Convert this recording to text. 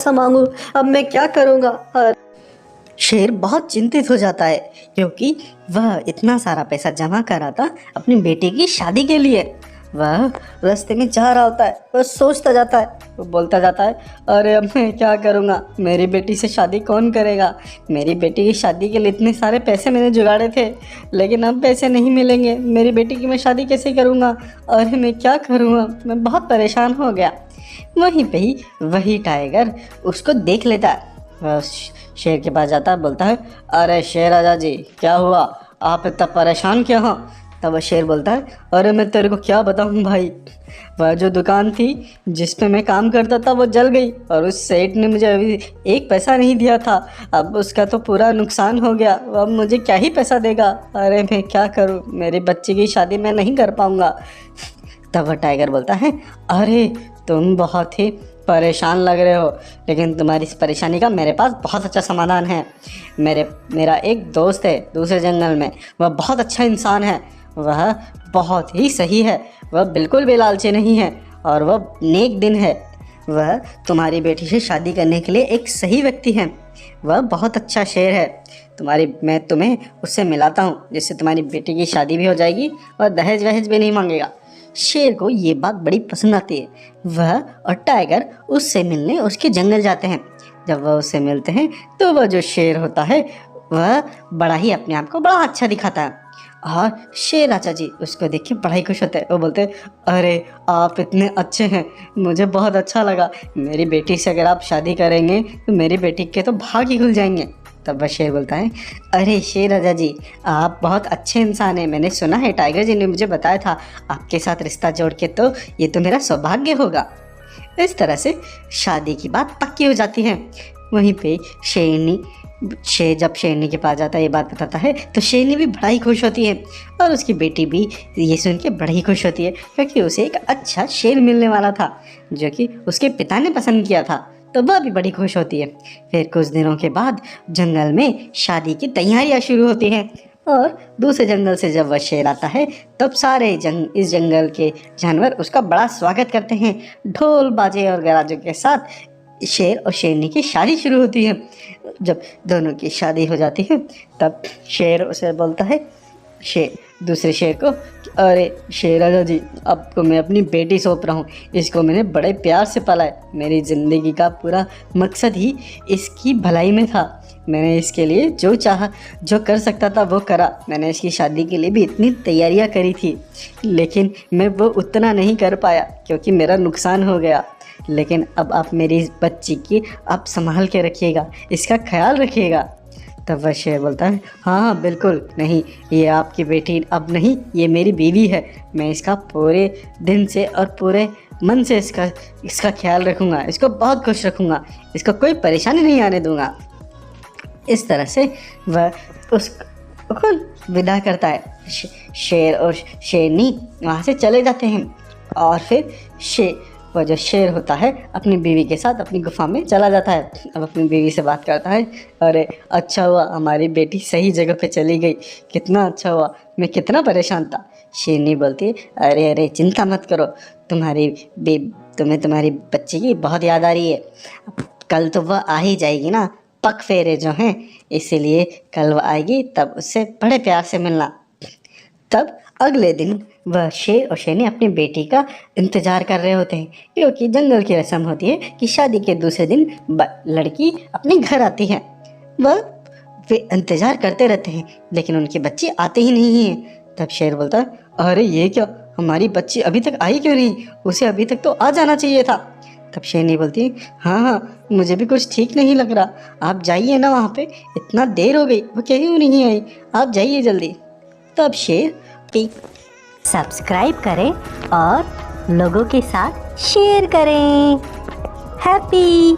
पैसा मांगू, अब मैं क्या करूँगा। और शेर बहुत चिंतित हो जाता है क्योंकि वह इतना सारा पैसा जमा करा था अपनी बेटी की शादी के लिए। वह रास्ते में जा रहा होता है, वह सोचता जाता है, वो बोलता जाता है, अरे अब मैं क्या करूँगा, मेरी बेटी से शादी कौन करेगा। मेरी बेटी की शादी के लिए इतने सारे पैसे मैंने जुगाड़े थे, लेकिन अब पैसे नहीं मिलेंगे, मेरी बेटी की मैं शादी कैसे करूँगा। अरे मैं क्या करूँगा, मैं बहुत परेशान हो गया। वहीं पे ही वही टाइगर उसको देख लेता है। वह शेर के पास जाता है, बोलता है, अरे शेर राजा जी, क्या हुआ, आप इतना परेशान क्यों हो। तब वह शेर बोलता है, अरे मैं तेरे को क्या बताऊं भाई, वह जो दुकान थी जिस पे मैं काम करता था वो जल गई और उस सेठ ने मुझे अभी एक पैसा नहीं दिया था। अब उसका तो पूरा नुकसान हो गया, अब मुझे क्या ही पैसा देगा। अरे मैं क्या करूं, मेरे बच्चे की शादी मैं नहीं कर पाऊंगा। तब वह टाइगर बोलता है, अरे तुम बहुत ही परेशान लग रहे हो, लेकिन तुम्हारी इस परेशानी का मेरे पास बहुत अच्छा समाधान है। मेरा एक दोस्त है दूसरे जंगल में, वह बहुत अच्छा इंसान है, वह बहुत ही सही है, वह बिल्कुल भी लालची नहीं है और वह नेक दिन है। वह तुम्हारी बेटी से शादी करने के लिए एक सही व्यक्ति है, वह बहुत अच्छा शेर है। मैं तुम्हें उससे मिलाता हूँ, जिससे तुम्हारी बेटी की शादी भी हो जाएगी और दहेज वहेज भी नहीं मांगेगा। शेर को ये बात बड़ी पसंद आती है। वह और टाइगर उससे मिलने उसके जंगल जाते हैं। जब वह उससे मिलते हैं तो वह जो शेर होता है वह बड़ा ही अपने आप को बड़ा अच्छा दिखाता है और शेर राजा जी उसको देख के बड़ा ही खुश होते हैं। वो बोलते हैं, अरे आप इतने अच्छे हैं, मुझे बहुत अच्छा लगा, मेरी बेटी से अगर आप शादी करेंगे तो मेरी बेटी के तो भाग ही खुल जाएंगे। तब वह शेर बोलता है, अरे शेर राजा जी, आप बहुत अच्छे इंसान हैं, मैंने सुना है टाइगर जी ने मुझे बताया था, आपके साथ रिश्ता जोड़ के तो ये तो मेरा सौभाग्य होगा। इस तरह से शादी की बात पक्की हो जाती है। वहीं पे जब शेरनी के पास जाता है, ये बात बताता है, तो शेरनी भी बड़ा ही खुश होती है और उसकी बेटी भी ये सुन के बड़ा ही खुश होती है क्योंकि उसे एक अच्छा शेर मिलने वाला था जो कि उसके पिता ने पसंद किया था। तो वह भी बड़ी खुश होती है। फिर कुछ दिनों के बाद जंगल में शादी की तैयारियां शुरू होती हैं और दूसरे जंगल से जब वह शेर आता है तब सारे इस जंगल के जानवर उसका बड़ा स्वागत करते हैं। ढोल बाजे और गराजों के साथ शेर और शेरनी की शादी शुरू होती है। जब दोनों की शादी हो जाती है तब शेर उसे बोलता है, दूसरे शेर को, अरे शेर राजा जी, आपको मैं अपनी बेटी सौंप रहा हूँ, इसको मैंने बड़े प्यार से पाला है, मेरी ज़िंदगी का पूरा मकसद ही इसकी भलाई में था, मैंने इसके लिए जो चाहा जो कर सकता था वो करा, मैंने इसकी शादी के लिए भी इतनी तैयारियाँ करी थी, लेकिन मैं वो उतना नहीं कर पाया क्योंकि मेरा नुकसान हो गया। लेकिन अब आप मेरी इस बच्ची की आप संभाल के रखिएगा, इसका ख्याल रखिएगा। तब वह शेर बोलता है, हाँ बिल्कुल, नहीं ये आपकी बेटी अब नहीं, ये मेरी बीवी है, मैं इसका पूरे दिन से और पूरे मन से इसका ख्याल रखूँगा, इसको बहुत खुश रखूँगा, इसको कोई परेशानी नहीं आने दूँगा। इस तरह से वह उसको विदा करता है। शेर और शेरनी वहाँ से चले जाते हैं और फिर वह जो शेर होता है अपनी बीवी के साथ अपनी गुफा में चला जाता है। अब अपनी बीवी से बात करता है, अरे अच्छा हुआ हमारी बेटी सही जगह पे चली गई, कितना अच्छा हुआ, मैं कितना परेशान था। शेरनी बोलती है, अरे अरे चिंता मत करो, तुम्हें तुम्हारी बच्ची की बहुत याद आ रही है, कल तो वह आ ही जाएगी ना, पग फेरे जो हैं, इसीलिए कल वह आएगी, तब उससे बड़े प्यार से मिलना। तब अगले दिन वह शेर और शेरनी अपनी बेटी का इंतज़ार कर रहे होते हैं क्योंकि जंगल की रस्म होती है कि शादी के दूसरे दिन लड़की अपने घर आती है। वे इंतज़ार करते रहते हैं लेकिन उनकी बच्ची आते ही नहीं है। तब शेर बोलता है, अरे ये क्या, हमारी बच्ची अभी तक आई क्यों नहीं, उसे अभी तक तो आ जाना चाहिए था। तब शेरनी बोलती है, हाँ मुझे भी कुछ ठीक नहीं लग रहा, आप जाइए ना वहाँ पे, इतना देर हो गई, वो क्यों नहीं आई, आप जाइए जल्दी। तब शेर सब्सक्राइब करें और लोगों के साथ शेयर करें। हैप्पी